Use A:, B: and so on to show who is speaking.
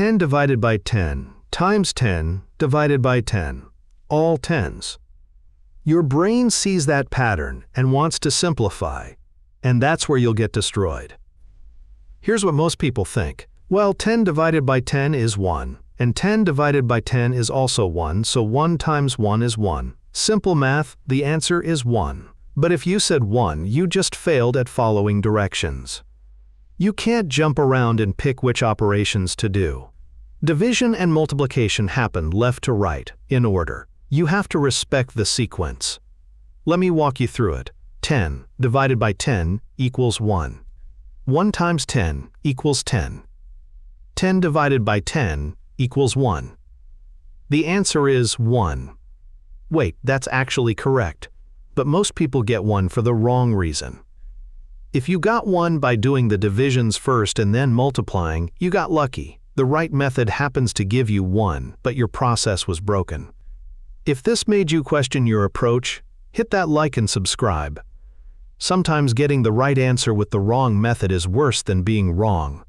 A: 10 divided by 10 times 10 divided by 10, all tens. Your brain sees that pattern and wants to simplify, and that's where you'll get destroyed. Here's what most people think. Well, 10 divided by 10 is 1, and 10 divided by 10 is also 1, so 1 times 1 is 1. Simple math, the answer is 1. But if you said 1, you just failed at following directions. You can't jump around and pick which operations to do. Division and multiplication happen left to right, in order. You have to respect the sequence. Let me walk you through it. 10 divided by 10 equals 1. 1 times 10 equals 10. 10 divided by 10 equals 1. The answer is 1. Wait, that's actually correct. But most people get 1 for the wrong reason. If you got 1 by doing the divisions first and then multiplying, you got lucky. The right method happens to give you 1, but your process was broken. If this made you question your approach, hit that like and subscribe. Sometimes getting the right answer with the wrong method is worse than being wrong.